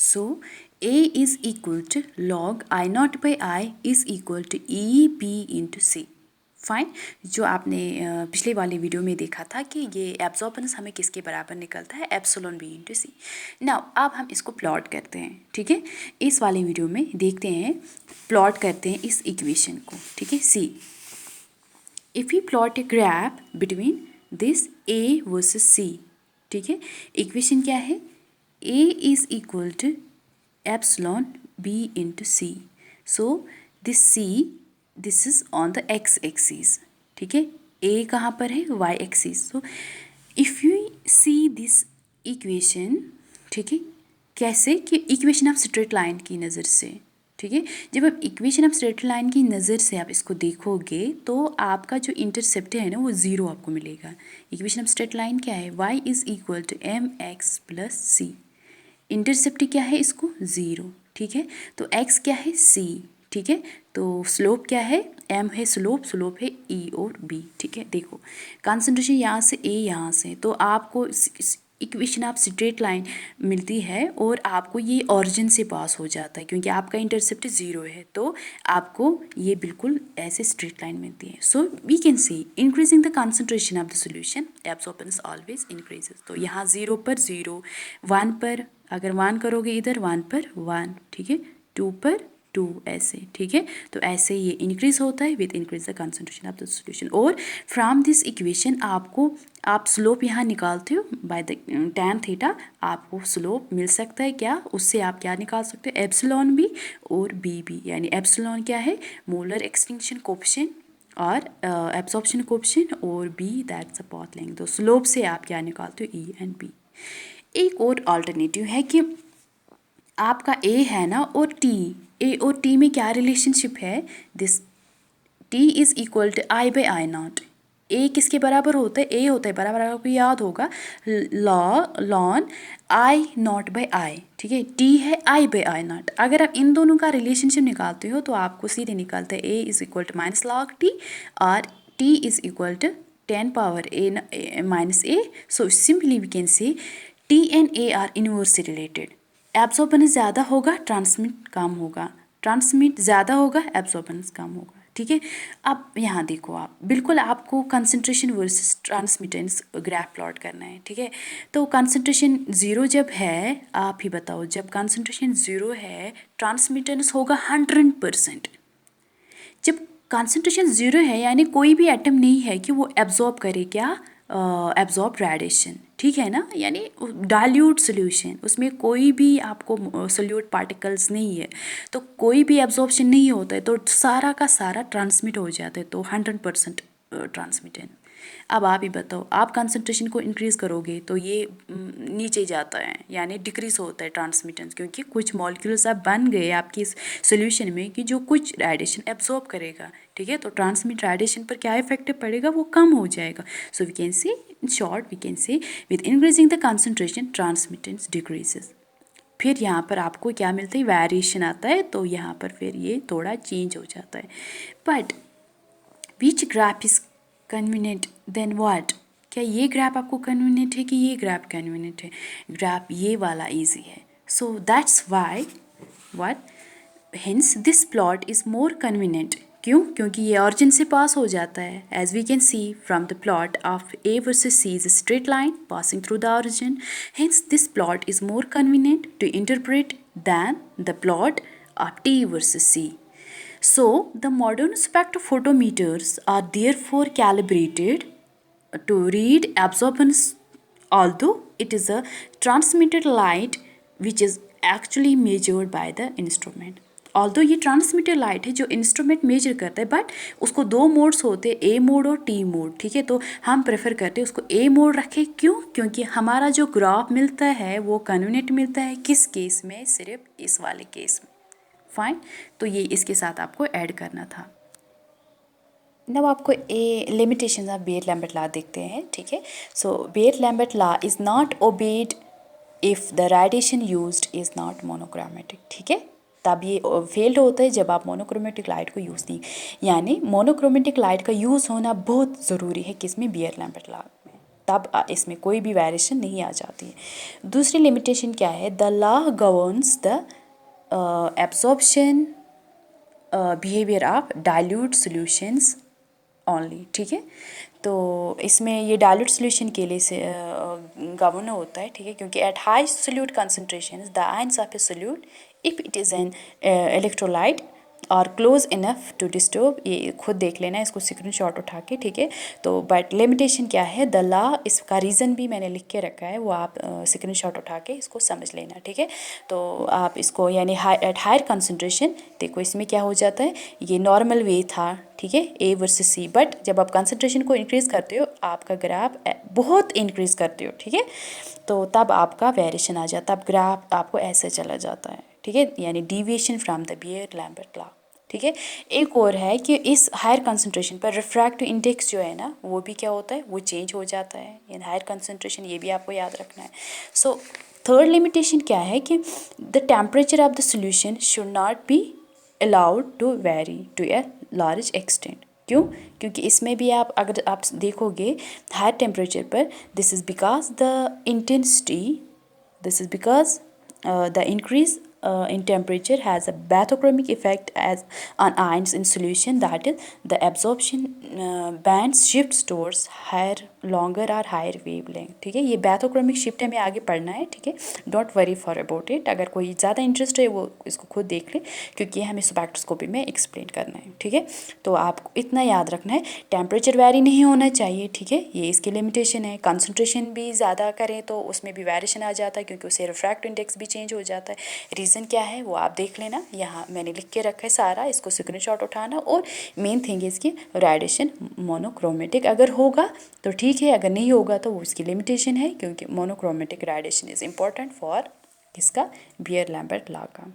So A is equal to log I naught by I is equal to EP into C. Fine, जो आपने पिछले वाले video में देखा था कि ये एब्जॉर्बेंस हमें किसके बराबर निकलता है, एप्सिलॉन बी इंटू सी। नाउ अब हम इसको प्लॉट करते हैं, ठीक है। इस वाले वीडियो में देखते हैं, प्लॉट करते हैं इस इक्वेशन को, ठीक है। See, if you plot a graph between this A versus C, ठीक है। इक्वेशन क्या है, A is equal to epsilon B into C. So this C, this is on the X axis, ठीक है। ए कहाँ पर है, Y axis. So if you see this equation, ठीक है, कैसे कि इक्वेशन ऑफ स्ट्रेट लाइन की नज़र से, ठीक है। जब आप इक्वेशन ऑफ स्ट्रेट लाइन की नज़र से आप इसको देखोगे तो आपका जो इंटरसेप्ट है ना वो ज़ीरो आपको मिलेगा। इक्वेशन ऑफ स्ट्रेट लाइन क्या है, y is equal to M X plus C. Intercept क्या है इसको, ज़ीरो, ठीक है। तो x क्या है, c, ठीक है। तो स्लोप क्या है, m है स्लोप, स्लोप है e और b, ठीक है। देखो कंसंट्रेशन यहाँ से a यहाँ से, तो आपको इक्वेशन ऑफ स्ट्रेट लाइन मिलती है और आपको ये ऑरिजिन से पास हो जाता है क्योंकि आपका इंटरसेप्ट ज़ीरो है, तो आपको ये बिल्कुल ऐसे स्ट्रेट लाइन मिलती है। So we can see increasing the concentration of the solution absorbance always increases. तो यहाँ ज़ीरो पर ज़ीरो, वन पर अगर वन करोगे इधर, वन पर वन, ठीक है, टू पर टू, ऐसे, ठीक है। तो ऐसे ये इंक्रीज होता है with increase the concentration of the solution. और फ्रॉम दिस इक्वेशन आपको, आप स्लोप यहाँ निकालते हो बाय द tan थीटा, आपको स्लोप मिल सकता है क्या, उससे आप क्या निकाल सकते हो, एप्सिलॉन बी और बी बी, यानी एप्सिलॉन क्या है, मोलर एक्सटिंक्शन कोएफिशिएंट और एब्जॉर्प्शन कोएफिशिएंट, और B that's the path length. तो स्लोप से आप क्या निकालते हो, ई एंड बी। एक और अल्टरनेटिव है कि आपका ए है ना और टी, ए और टी में क्या रिलेशनशिप है, this T is equal to I by I naught. A किसके बराबर होता है, ए होता है बराबर, आपको याद होगा lawn I not by I, ठीक है। टी है आई बाई आई नॉट। अगर आप इन दोनों का रिलेशनशिप निकालते हो तो आपको सीधे निकालते हैं A is equal to minus log T और T is equal to 10 power A minus A. So simply we can say T and A are inversely related. Absorbance ज़्यादा होगा, ट्रांसमिट कम होगा, ट्रांसमिट ज़्यादा होगा, एब्जॉर्बेंस कम होगा, ठीक है। अब यहाँ देखो, आप बिल्कुल आपको concentration versus transmittance graph plot करना है, ठीक है। तो कंसंट्रेशन ज़ीरो जब है, आप ही बताओ, जब कंसंट्रेशन ज़ीरो है ट्रांसमिटेंस होगा 100%। जब कंसंट्रेशन ज़ीरो है यानी कोई भी एटम नहीं है कि वो एब्जॉर्ब करे क्या, एब्जॉर्ब रेडिएशन, ठीक है ना, यानी डाइल्यूट सोल्यूशन, उसमें कोई भी आपको सोल्यूट पार्टिकल्स नहीं है, तो कोई भी एब्जॉर्प्शन नहीं होता है, तो सारा का सारा ट्रांसमिट हो जाता है, तो 100% ट्रांसमिटेंट। अब आप ही बताओ, आप कंसंट्रेशन को इंक्रीज़ करोगे तो ये नीचे जाता है, यानी डिक्रीज होता है ट्रांसमिटेंस, क्योंकि कुछ मॉलिक्यूल्स अब बन गए आपकी इस सोल्यूशन में कि जो कुछ रेडिएशन एब्जॉर्ब करेगा, ठीक है। तो ट्रांसमिट रेडिएशन पर क्या इफेक्ट पड़ेगा, वो कम हो जाएगा। सो we can say, in short we can say, with increasing the concentration transmittance decreases. फिर यहाँ पर आपको क्या मिलता है, वेरिएशन आता है, तो यहाँ पर फिर ये थोड़ा चेंज हो जाता है। But which graph is convenient then what, क्या ये ग्राफ आपको कन्वीनियंट है कि ये ग्राफ कन्वीनियंट है, ग्राफ ये वाला इजी है। So that's why what, hence this plot is more convenient. क्यों, क्योंकि ये ऑरिजिन से पास हो जाता है। As we can see from the plot of A versus C is a straight line passing through the origin, hence this plot is more convenient to interpret than the plot of T versus C. So, the modern spectrophotometers are therefore calibrated to read absorbance, although it is a transmitted light which is actually measured by the instrument. Although ये transmitted light है जो instrument major करता है, but उसको दो modes होते हैं, ए mode और टी मोड, ठीक है। तो हम प्रेफर करते हैं उसको ए मोड रखें। क्यों, क्योंकि हमारा जो ग्राफ मिलता है वो कन्वीनियंट मिलता है, किस केस में, सिर्फ इस वाले केस में। फाइन, तो ये इसके साथ आपको ऐड करना था। नब आपको A limitation of Beer Lambert law देखते हैं, ठीक है। So Beer Lambert law is not obeyed if the radiation used is not monochromatic, ठीक है। तब ये फेल्ड होता है जब आप मोनोक्रोमेटिक लाइट को यूज़ नहीं, यानी मोनोक्रोमेटिक लाइट का यूज़ होना बहुत ज़रूरी है किसमें, बेयर-लैम्बर्ट लॉ में। तब इसमें कोई भी वेरिएशन नहीं आ जाती है। दूसरी लिमिटेशन क्या है, the law governs the absorption behaviour of dilute solutions only, ठीक है। तो इसमें ये डाइल्यूट सॉल्यूशन के लिए से गवर्न होता है, ठीक है, क्योंकि at high solute concentration the ions of A solute if it is an electrolyte और क्लोज इनफ टू डिस्टर्ब, ये खुद देख लेना इसको स्क्रीनशॉट उठा के, ठीक है। तो बट लिमिटेशन क्या है, द लॉ, इसका रीज़न भी मैंने लिख के रखा है, वो आप स्क्रीनशॉट उठा के इसको समझ लेना, ठीक है। तो आप इसको यानी एट हायर कंसंट्रेशन, देखो इसमें क्या हो जाता है, ये नॉर्मल वे था, ठीक है, ए वर्सेस सी, बट जब आप कंसंट्रेशन को इंक्रीज़ करते हो आपका ग्राफ बहुत इंक्रीज़ करते हो, ठीक है, तो तब आपका वेरिएशन आ जाता है, तब ग्राफ आपको ऐसे चला जाता है, ठीक है, यानी deviation from the Beer Lambert law, ठीक है। एक और है कि इस हायर कंसंट्रेशन पर रिफ्रैक्टिव इंडेक्स जो है ना, वो भी क्या होता है, वो चेंज हो जाता है इन हायर कंसंट्रेशन, ये भी आपको याद रखना है। सो थर्ड लिमिटेशन क्या है कि the temperature of the solution should not be allowed to vary to a large extent. क्यों? क्योंकि इसमें भी आप अगर आप देखोगे हायर टेम्परेचर पर, this is because the intensity, this is because the increase in temperature has a bathochromic effect as on ions in solution, that is the absorption bands shifts towards higher longer or higher wavelength, ठीक है। ये bathochromic shift हमें आगे पढ़ना है, ठीक है, don't worry for about it. अगर कोई ज़्यादा इंटरेस्ट है वो इसको खुद देख ले, क्योंकि ये हमें स्पेक्ट्रोस्कोपी में एक्सप्लेन करना है, ठीक है। तो आपको इतना याद रखना है, टेम्परेचर वेरी नहीं होना चाहिए, ठीक है, ये इसकी लिमिटेशन है। कंसंट्रेशन भी ज़्यादा करें तो उसमें भी वेरिएशन आ जाता है, क्योंकि उससे रिफ्रैक्टिव इंडेक्स भी चेंज हो जाता है। रीज़न क्या है वो आप देख लेना, यहाँ मैंने लिख के रखा है सारा, इसको स्क्रीनशॉट उठाना। और मेन थिंग इसकी रेडिएशन मोनोक्रोमेटिक अगर होगा तो ठीक है, अगर नहीं होगा तो वो उसकी लिमिटेशन है, क्योंकि monochromatic radiation is important for किसका, बियर लैम्बर्ट लॉ का।